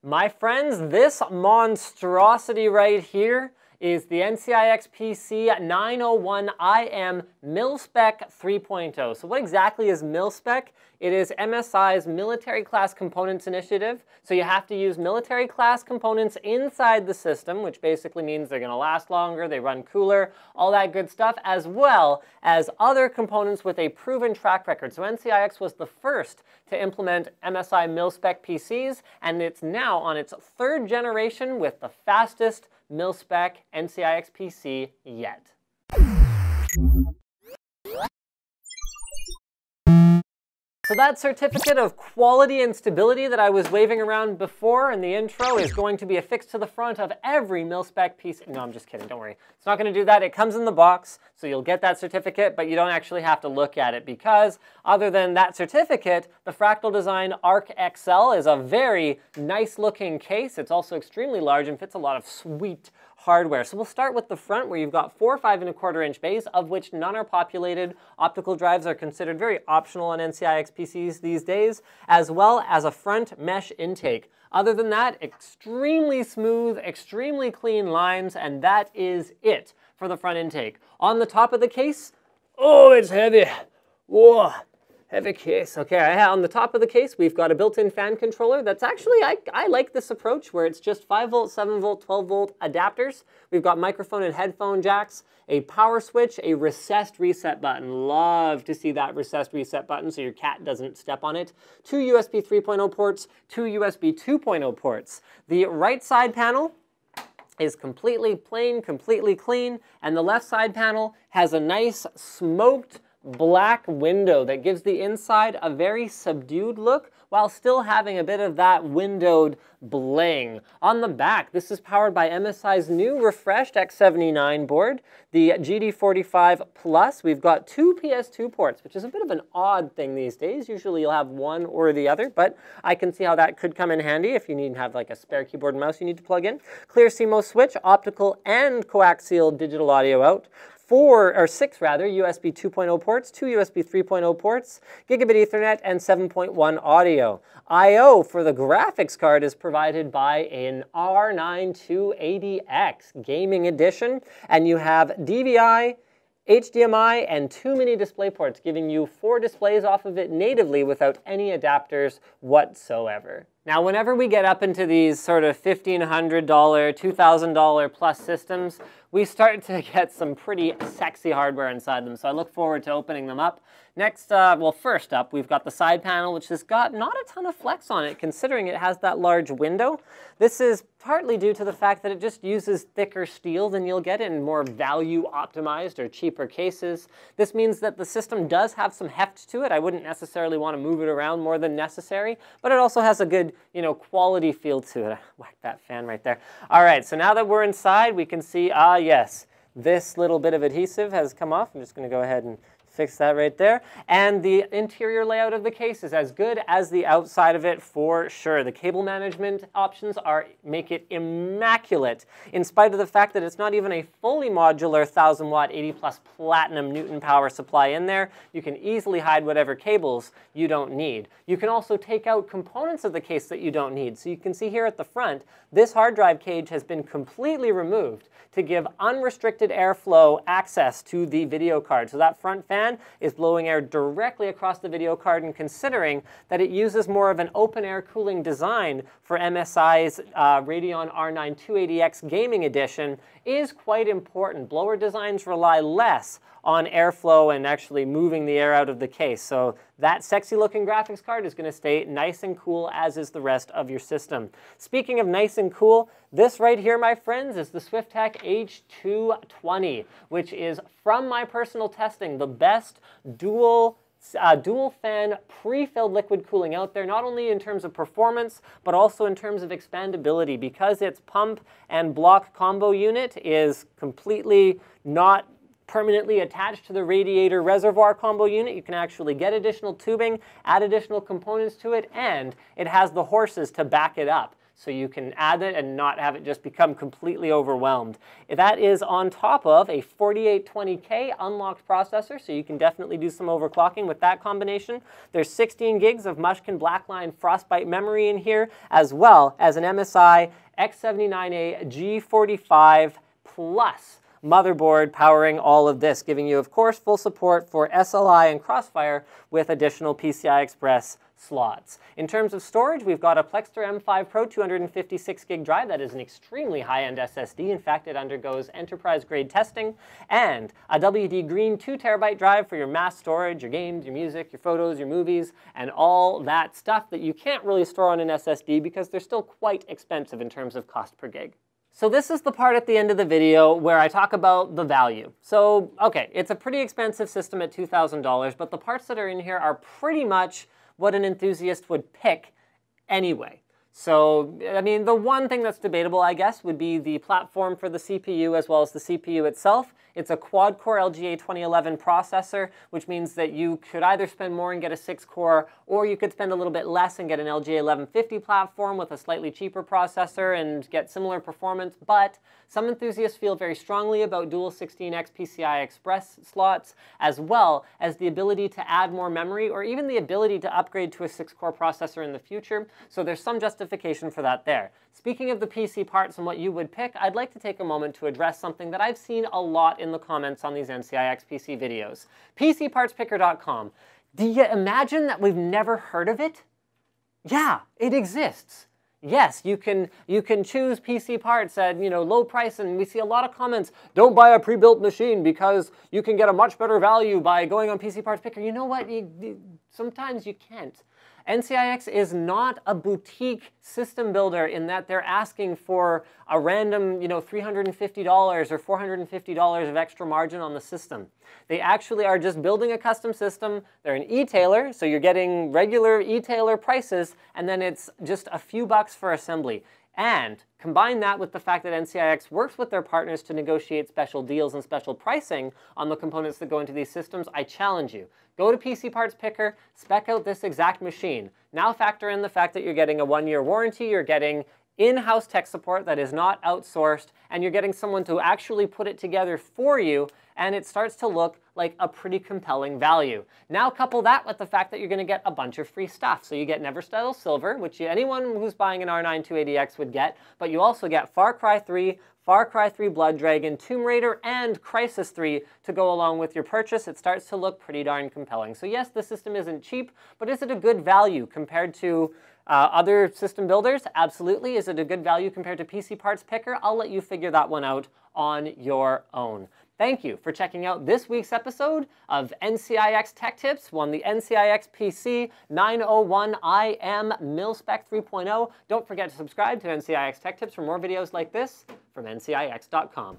My friends, this monstrosity right here is the NCIXPC 901IM MilSpec 3.0. So what exactly is MilSpec? It is MSI's Military Class Components Initiative. So you have to use military class components inside the system, which basically means they're going to last longer, they run cooler, all that good stuff, as well as other components with a proven track record. So NCIX was the first to implement MSI MilSpec PCs, and it's now on its third generation with the fastest MilSpec NCIXPC yet. So that certificate of quality and stability that I was waving around before in the intro is going to be affixed to the front of every MilSpec PC. No, I'm just kidding, don't worry. It's not going to do that. It comes in the box, so you'll get that certificate, but you don't actually have to look at it because other than that certificate, the Fractal Design Arc XL is a very nice looking case. It's also extremely large and fits a lot of sweet hardware. So we'll start with the front where you've got 4 5.25-inch bays, of which none are populated. Optical drives are considered very optional on NCIXPCs these days, as well as a front mesh intake. Other than that, extremely smooth, extremely clean lines, and that is it for the front intake. On the top of the case, oh, it's heavy. Whoa. Heavy case. Okay, on the top of the case, we've got a built-in fan controller. That's actually, I like this approach where it's just 5-volt, 7-volt, 12-volt adapters. We've got microphone and headphone jacks, a power switch, a recessed reset button. Love to see that recessed reset button so your cat doesn't step on it. 2 USB 3.0 ports, 2 USB 2.0 ports. The right side panel is completely plain, completely clean, and the left side panel has a nice smoked black window that gives the inside a very subdued look while still having a bit of that windowed bling. On the back, this is powered by MSI's new refreshed X79 board, the GD45 Plus. We've got 2 PS2 ports, which is a bit of an odd thing these days. Usually you'll have one or the other, but I can see how that could come in handy if you need to have like a spare keyboard and mouse you need to plug in. Clear CMOS switch, optical and coaxial digital audio out. 6 USB 2.0 ports, 2 USB 3.0 ports, gigabit Ethernet, and 7.1 audio. I/O for the graphics card is provided by an R9 280X Gaming Edition, and you have DVI, HDMI, and 2 mini display ports, giving you 4 displays off of it natively without any adapters whatsoever. Now, whenever we get up into these sort of $1,500, $2,000 plus systems, we start to get some pretty sexy hardware inside them, so I look forward to opening them up. Next, well, first up, we've got the side panel, which has got not a ton of flex on it, considering it has that large window. This is partly due to the fact that it just uses thicker steel than you'll get in more value-optimized or cheaper cases. This means that the system does have some heft to it. I wouldn't necessarily want to move it around more than necessary, but it also has a good, quality feel to it. Whack that fan right there. All right, so now that we're inside, we can see, yes, this little bit of adhesive has come off. I'm just going to go ahead and fix that right there. And the interior layout of the case is as good as the outside of it for sure. The cable management options make it immaculate, in spite of the fact that it's not even a fully modular 1000-watt 80+ platinum Newton power supply in there. You can easily hide whatever cables you don't need. You can also take out components of the case that you don't need. So you can see here at the front, this hard drive cage has been completely removed to give unrestricted airflow access to the video card. So that front fan is blowing air directly across the video card, and considering that it uses more of an open air cooling design for MSI's Radeon R9 280X Gaming Edition is quite important. Blower designs rely less on airflow and actually moving the air out of the case. So that sexy looking graphics card is going to stay nice and cool, as is the rest of your system. Speaking of nice and cool, this right here, my friends, is the Swiftech H220, which is, from my personal testing, the best dual fan pre-filled liquid cooling out there, not only in terms of performance, but also in terms of expandability, because its pump and block combo unit is completely not permanently attached to the radiator reservoir combo unit. You can actually get additional tubing, add additional components to it, and it has the horses to back it up. so you can add it and not have it just become completely overwhelmed. That is on top of a 4820K unlocked processor, so you can definitely do some overclocking with that combination. There's 16 gigs of Mushkin Blackline Frostbyte memory in here, as well as an MSI X79A-G45 Plus motherboard powering all of this, giving you, of course, full support for SLI and Crossfire with additional PCI Express slots. In terms of storage, we've got a Plextor M5 Pro 256 gig drive. That is an extremely high-end SSD. In fact, it undergoes enterprise-grade testing. And a WD Green 2 terabyte drive for your mass storage, your games, your music, your photos, your movies, and all that stuff that you can't really store on an SSD because they're still quite expensive in terms of cost per gig. So this is the part at the end of the video where I talk about the value. So, okay, it's a pretty expensive system at $2,000, but the parts that are in here are pretty much what an enthusiast would pick anyway. So, I mean, the one thing that's debatable, I guess, would be the platform for the CPU as well as the CPU itself. It's a quad-core LGA 2011 processor, which means that you could either spend more and get a 6-core, or you could spend a little bit less and get an LGA 1150 platform with a slightly cheaper processor and get similar performance. But some enthusiasts feel very strongly about dual 16x PCI Express slots, as well as the ability to add more memory, or even the ability to upgrade to a 6-core processor in the future. So there's some justification for that there. Speaking of the PC parts and what you would pick, I'd like to take a moment to address something that I've seen a lot in the comments on these NCIXPC videos. PCPartsPicker.com. Do you imagine that we've never heard of it? Yeah, it exists. Yes, you can choose PC parts at, low price, and we see a lot of comments, don't buy a pre-built machine because you can get a much better value by going on PC Parts Picker. You know what? Sometimes you can't. NCIX is not a boutique system builder in that they're asking for a random, $350 or $450 of extra margin on the system. They actually are just building a custom system. They're an e-tailer, so you're getting regular e-tailer prices, and then it's just a few bucks for assembly. And combine that with the fact that NCIX works with their partners to negotiate special deals and special pricing on the components that go into these systems. I challenge you. Go to PC Parts Picker, spec out this exact machine. Now factor in the fact that you're getting a 1-year warranty, you're getting in-house tech support that is not outsourced, and you're getting someone to actually put it together for you, and it starts to look like a pretty compelling value. Now couple that with the fact that you're going to get a bunch of free stuff. So you get Never Settle Silver, which anyone who's buying an R9 280X would get, but you also get Far Cry 3, Far Cry 3 Blood Dragon, Tomb Raider, and CRYSIS 3 to go along with your purchase. It starts to look pretty darn compelling. So yes, the system isn't cheap, but is it a good value compared to other system builders? Absolutely. Is it a good value compared to PC Parts Picker? I'll let you figure that one out on your own. Thank you for checking out this week's episode of NCIX Tech Tips on the NCIXPC 901IM MilSpec 3.0. Don't forget to subscribe to NCIX Tech Tips for more videos like this from NCIX.com.